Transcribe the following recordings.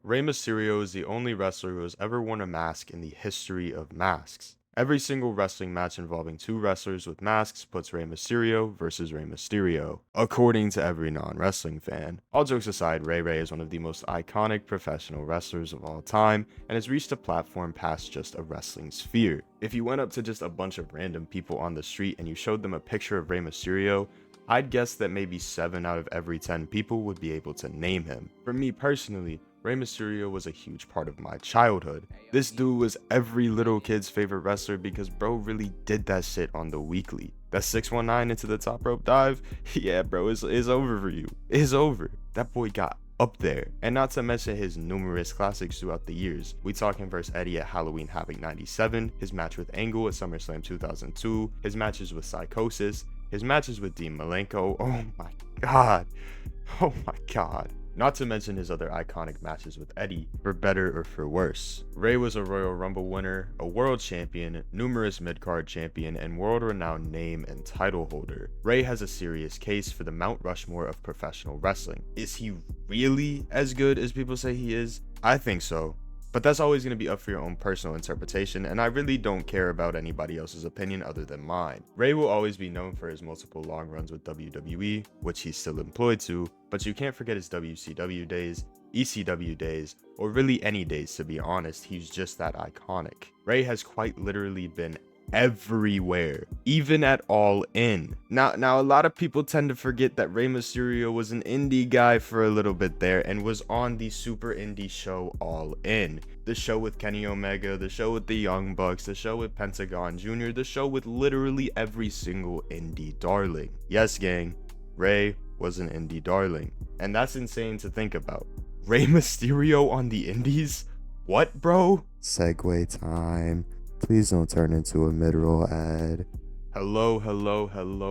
Rey Mysterio is the only wrestler who has ever worn a mask in the history of masks. Every single wrestling match involving two wrestlers with masks puts Rey Mysterio versus Rey Mysterio, according to every non-wrestling fan. All jokes aside, Rey is one of the most iconic professional wrestlers of all time and has reached a platform past just a wrestling sphere. If you went up to just a bunch of random people on the street and you showed them a picture of Rey Mysterio, I'd guess that maybe 7 out of every 10 people would be able to name him. For me personally, Rey Mysterio was a huge part of my childhood. This dude was every little kid's favorite wrestler because bro really did that shit on the weekly. That 619 into the top rope dive, yeah bro, it's over for you. It's over. That boy got up there. And not to mention his numerous classics throughout the years. We talk him versus Eddie at Halloween Havoc 97, his match with Angle at SummerSlam 2002, his matches with Psychosis, his matches with Dean Malenko. Oh my god. Oh my god. Not to mention his other iconic matches with Eddie, for better or for worse. Rey was a Royal Rumble winner, a world champion, numerous mid-card champion, and world-renowned name and title holder. Rey has a serious case for the Mount Rushmore of professional wrestling. Is he really as good as people say he is? I think so. But that's always going to be up for your own personal interpretation, and I really don't care about anybody else's opinion other than mine. Rey will always be known for his multiple long runs with WWE, which he's still employed to, but you can't forget his WCW days, ECW days, or really any days to be honest. He's just that iconic. Rey has quite literally been everywhere, even at All In. Now a lot of people tend to forget that Rey Mysterio was an indie guy for a little bit there and was on the super indie show All In. The show with Kenny Omega, the show with the Young Bucks, the show with Pentagon Jr., the show with literally every single indie darling. Yes, gang, Rey was an indie darling. And that's insane to think about. Rey Mysterio on the indies? What, bro? Segue time. Please don't turn into a mid-roll ad. Hello,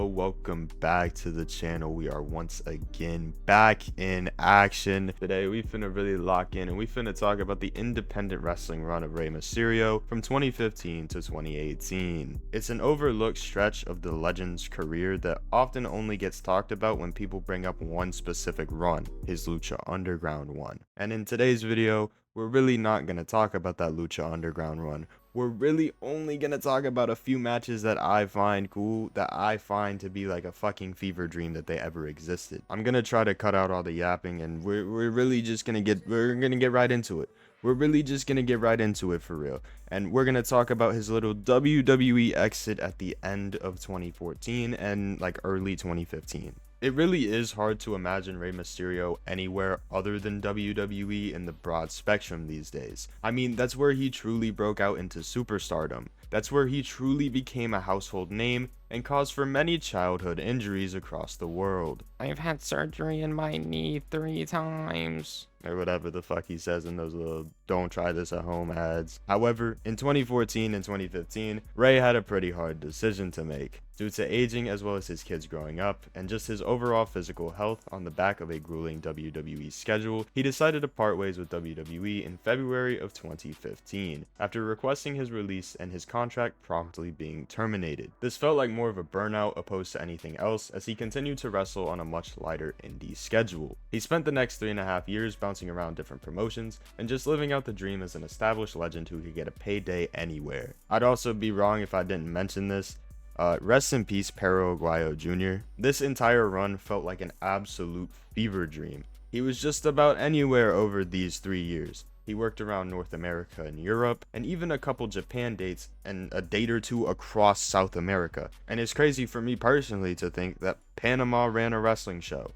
welcome back to the channel. We are once again back in action. Today we finna really lock in and we finna talk about the independent wrestling run of Rey Mysterio from 2015 to 2018. It's an overlooked stretch of the legend's career that often only gets talked about when people bring up one specific run, his Lucha Underground one. And in today's video, we're really not gonna talk about that Lucha Underground run. We're really only gonna talk about a few matches that I find cool, that I find to be like a fucking fever dream that they ever existed. I'm gonna try to cut out all the yapping and we're really just gonna get right into it. We're really just gonna get right into it for real. And we're gonna talk about his little WWE exit at the end of 2014 and like early 2015. It really is hard to imagine Rey Mysterio anywhere other than WWE in the broad spectrum these days. I mean, that's where he truly broke out into superstardom. That's where he truly became a household name and caused for many childhood injuries across the world. I've had surgery in my knee 3 times. Or whatever the fuck he says in those little don't try this at home ads. However, in 2014 and 2015, Rey had a pretty hard decision to make. Due to aging as well as his kids growing up, and just his overall physical health on the back of a grueling WWE schedule, he decided to part ways with WWE in February of 2015, after requesting his release and his contract promptly being terminated. This felt like more of a burnout opposed to anything else, as he continued to wrestle on a much lighter indie schedule. He spent the next 3.5 years bouncing around different promotions, and just living out the dream as an established legend who could get a payday anywhere. I'd also be wrong if I didn't mention this. Rest in peace, Perro Aguayo Jr. This entire run felt like an absolute fever dream. He was just about anywhere over these 3 years. He worked around North America and Europe, and even a couple Japan dates and a date or two across South America. And it's crazy for me personally to think that Panama ran a wrestling show.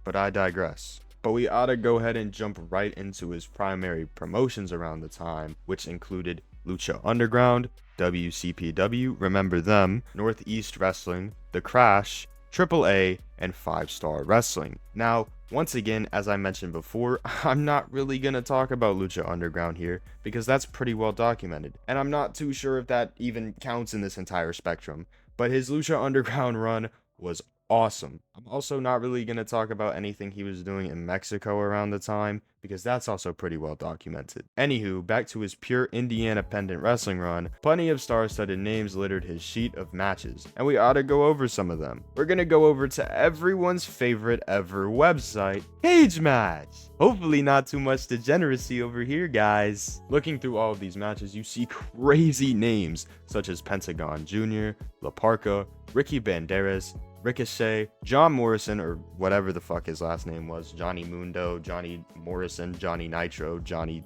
But I digress. But we ought to go ahead and jump right into his primary promotions around the time, which included Lucha Underground, WCPW, remember them, Northeast Wrestling, The Crash, AAA, and 5-Star Wrestling. Now, once again, as I mentioned before, I'm not really gonna talk about Lucha Underground here because that's pretty well documented, and I'm not too sure if that even counts in this entire spectrum, but his Lucha Underground run was awesome. I'm also not really going to talk about anything he was doing in Mexico around the time because that's also pretty well documented. Anywho, back to his pure Indiana pendant wrestling run, plenty of star-studded names littered his sheet of matches, and we ought to go over some of them. We're gonna go over to everyone's favorite ever website, Cage Match. Hopefully not too much degeneracy over here, guys. Looking through all of these matches, you see crazy names such as Pentagon Jr., La Parka, Ricky Banderas, Ricochet, John Morrison, or whatever the fuck his last name was, Johnny Mundo, Johnny Morrison, Johnny Nitro, Johnny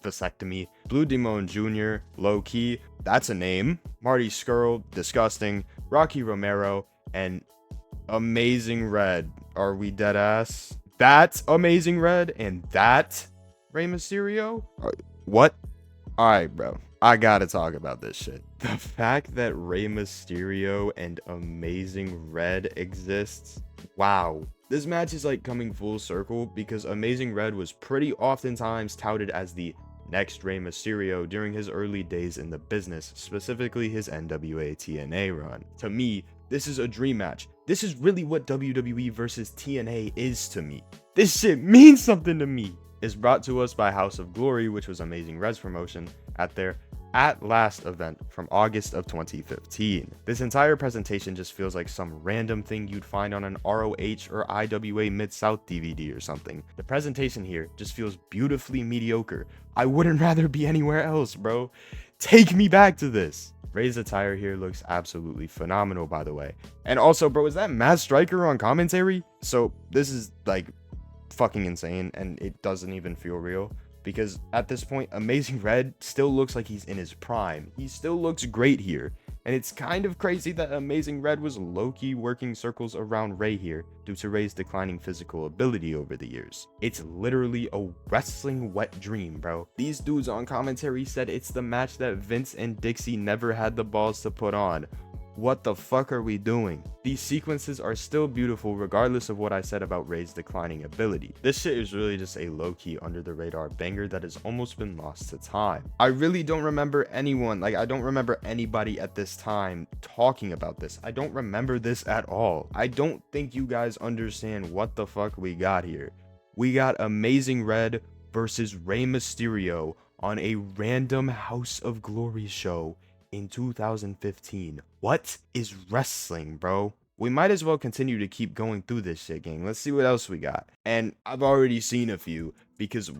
Vasectomy, Blue Demon Jr., Low Key, that's a name, Marty Scurll, Disgusting, Rocky Romero, and Amazing Red. Are we dead ass? That's Amazing Red, and that Rey Mysterio? What? Alright, bro. I gotta talk about this shit. The fact that Rey Mysterio and Amazing Red exists, wow. This match is like coming full circle because Amazing Red was pretty oftentimes touted as the next Rey Mysterio during his early days in the business, specifically his NWA TNA run. To me, this is a dream match. This is really what WWE versus TNA is to me. This shit means something to me. It's brought to us by House of Glory, which was Amazing Red's promotion, at their At Last event from August of 2015. This entire presentation just feels like some random thing you'd find on an ROH or IWA Mid-South DVD or something. The presentation here just feels beautifully mediocre. I wouldn't rather be anywhere else, bro. Take me back to this. Rey's attire here looks absolutely phenomenal, by the way. And also, bro, is that Matt Striker on commentary? So this is like fucking insane, and it doesn't even feel real. Because at this point, Amazing Red still looks like he's in his prime. He still looks great here. And it's kind of crazy that Amazing Red was low-key working circles around Rey here due to Rey's declining physical ability over the years. It's literally a wrestling wet dream, bro. These dudes on commentary said it's the match that Vince and Dixie never had the balls to put on. What the fuck are we doing? These sequences are still beautiful regardless of what I said about Rey's declining ability. This shit is really just a low-key under-the-radar banger that has almost been lost to time. I really don't remember anyone, I don't remember anybody at this time talking about this. I don't remember this at all. I don't think you guys understand what the fuck we got here. We got Amazing Red versus Rey Mysterio on a random House of Glory show in 2015. What is wrestling, bro? We might as well continue to keep going through this shit, gang. Let's see what else we got. And I've already seen a few because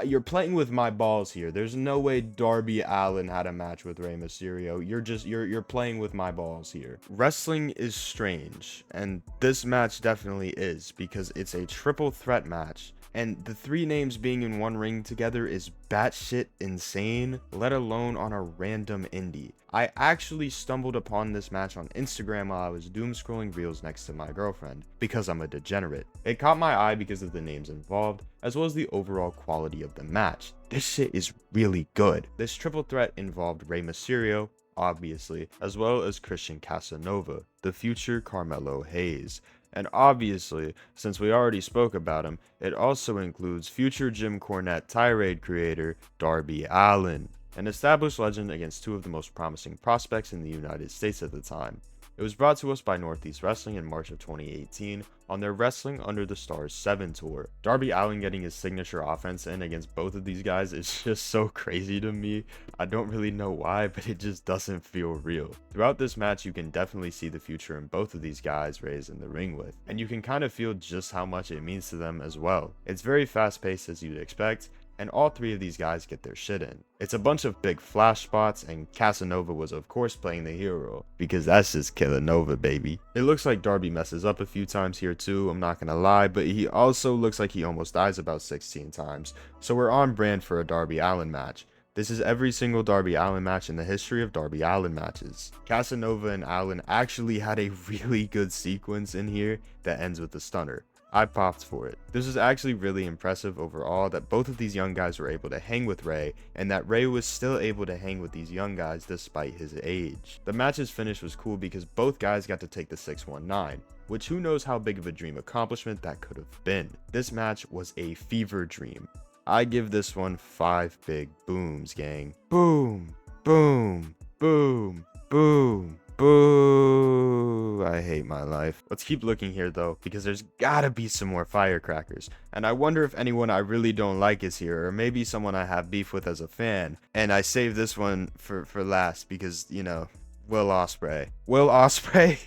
you're playing with my balls here. There's no way Darby Allin had a match with Rey Mysterio. You're playing with my balls here. Wrestling is strange, and this match definitely is because it's a triple threat match. And the three names being in one ring together is batshit insane, let alone on a random indie. I actually stumbled upon this match on Instagram while I was doom scrolling reels next to my girlfriend, because I'm a degenerate. It caught my eye because of the names involved, as well as the overall quality of the match. This shit is really good. This triple threat involved Rey Mysterio, obviously, as well as Christian Casanova, the future Carmelo Hayes. And obviously, since we already spoke about him, it also includes future Jim Cornette tirade creator Darby Allin, an established legend against two of the most promising prospects in the United States at the time. It was brought to us by Northeast Wrestling in March of 2018 on their Wrestling Under the Stars 7 tour. Darby Allin getting his signature offense in against both of these guys is just so crazy to me. I don't really know why, but it just doesn't feel real. Throughout this match, you can definitely see the future in both of these guys Rey's in the ring with, and you can kind of feel just how much it means to them as well. It's very fast paced as you'd expect, and all three of these guys get their shit in. It's a bunch of big flash spots, and Casanova was of course playing the hero, because that's just Killanova, baby. It looks like Darby messes up a few times here too, I'm not gonna lie, but he also looks like he almost dies about 16 times, so we're on brand for a Darby Allin match. This is every single Darby Allin match in the history of Darby Allin matches. Casanova and Allin actually had a really good sequence in here that ends with a stunner. I popped for it. This is actually really impressive overall that both of these young guys were able to hang with Rey, and that Rey was still able to hang with these young guys despite his age. The match's finish was cool because both guys got to take the 619, which who knows how big of a dream accomplishment that could have been. This match was a fever dream. I give this one 5 big booms, gang. Boom, boom, boom, boom. Boo! I hate my life. Let's keep looking here though, because there's gotta be some more firecrackers. And I wonder if anyone I really don't like is here, or maybe someone I have beef with as a fan. And I saved this one for last because, you know, Will Ospreay. Will Ospreay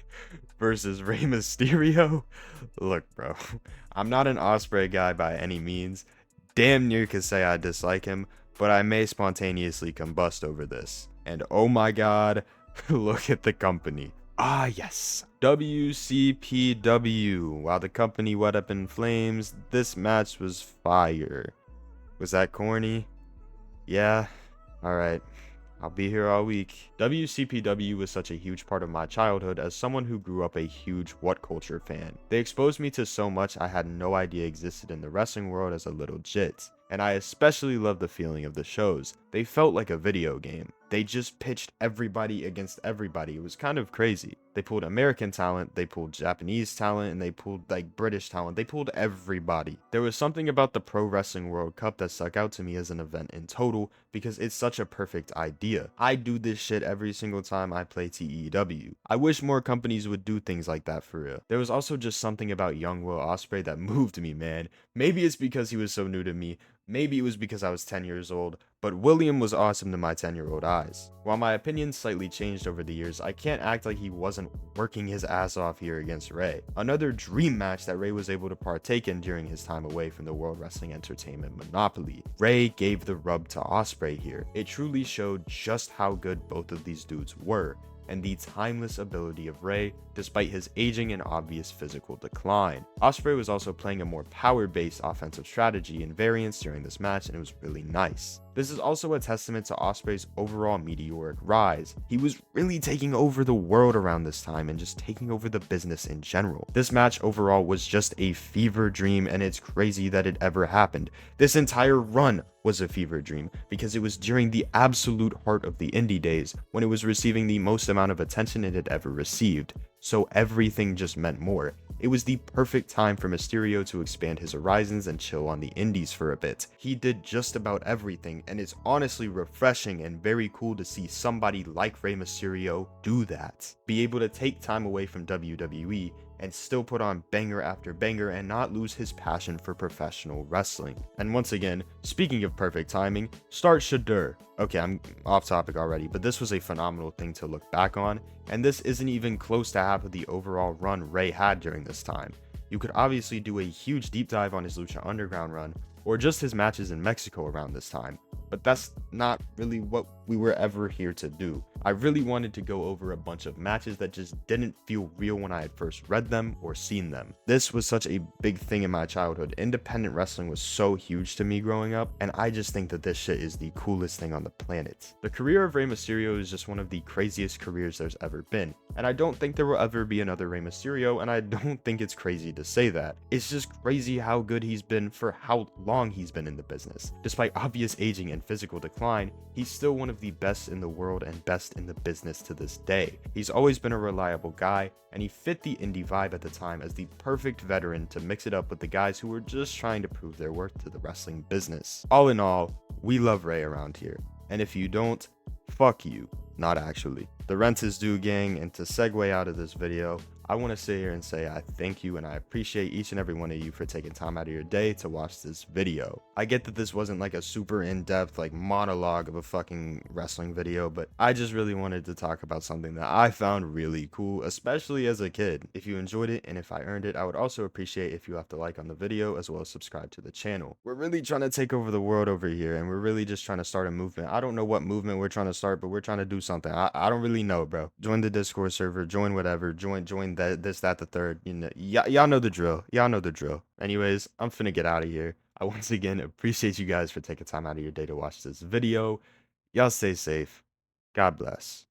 versus Rey Mysterio? Look, bro, I'm not an Ospreay guy by any means. Damn near could say I dislike him, but I may spontaneously combust over this. And oh my god, look at the company. Ah, yes. WCPW. While the company went up in flames, this match was fire. Was that corny? Yeah. Alright. I'll be here all week. WCPW was such a huge part of my childhood as someone who grew up a huge What Culture fan. They exposed me to so much I had no idea existed in the wrestling world as a little jit. And I especially love the feeling of the shows. They felt like a video game. They just pitched everybody against everybody. It was kind of crazy. They pulled American talent, they pulled Japanese talent, and they pulled like British talent. They pulled everybody. There was something about the Pro Wrestling World Cup that stuck out to me as an event in total because it's such a perfect idea. I do this shit every single time I play TEW. I wish more companies would do things like that for real. There was also just something about young Will Ospreay that moved me, man. Maybe it's because he was so new to me. Maybe it was because I was 10 years old, but William was awesome to my 10-year-old eyes. While my opinions slightly changed over the years, I can't act like he wasn't working his ass off here against Rey. Another dream match that Rey was able to partake in during his time away from the World Wrestling Entertainment monopoly. Rey gave the rub to Ospreay here. It truly showed just how good both of these dudes were, and the timeless ability of Rey, despite his aging and obvious physical decline. Ospreay was also playing a more power-based offensive strategy and variance during this match, and it was really nice. This is also a testament to Ospreay's overall meteoric rise. He was really taking over the world around this time and just taking over the business in general. This match overall was just a fever dream, and it's crazy that it ever happened. This entire run was a fever dream because it was during the absolute heart of the indie days when it was receiving the most amount of attention it had ever received. So everything just meant more. It was the perfect time for Mysterio to expand his horizons and chill on the indies for a bit. He did just about everything, and it's honestly refreshing and very cool to see somebody like Rey Mysterio do that. Be able to take time away from WWE and still put on banger after banger and not lose his passion for professional wrestling. And once again, speaking of perfect timing, start Shadur. Okay, I'm off topic already, but this was a phenomenal thing to look back on, and this isn't even close to half of the overall run Rey had during this time. You could obviously do a huge deep dive on his Lucha Underground run, or just his matches in Mexico around this time, but that's not really what we were ever here to do. I really wanted to go over a bunch of matches that just didn't feel real when I had first read them or seen them. This was such a big thing in my childhood. Independent wrestling was so huge to me growing up, and I just think that this shit is the coolest thing on the planet. The career of Rey Mysterio is just one of the craziest careers there's ever been, and I don't think there will ever be another Rey Mysterio, and I don't think it's crazy to say that. It's just crazy how good he's been for how long he's been in the business. Despite obvious aging and physical decline, he's still one of the best in the world and best in the business to this day. He's always been a reliable guy, and he fit the indie vibe at the time as the perfect veteran to mix it up with the guys who were just trying to prove their worth to the wrestling business. All in all, we love Rey around here, and if you don't, fuck you. Not actually. The rent is due, gang, and to segue out of this video, I want to sit here and say I thank you and I appreciate each and every one of you for taking time out of your day to watch this video. I get that this wasn't like a super in-depth like monologue of a fucking wrestling video, but I just really wanted to talk about something that I found really cool, especially as a kid. If you enjoyed it and if I earned it, I would also appreciate if you left a like on the video as well as subscribe to the channel. We're really trying to take over the world over here, and we're really just trying to start a movement. I don't know what movement we're trying to start, but we're trying to do something. I don't really know, bro. Join the Discord server, join whatever, join that, this, that, the third, you know, y'all know the drill. Y'all know the drill. Anyways, I'm finna get out of here. I once again appreciate you guys for taking time out of your day to watch this video. Y'all stay safe. God bless.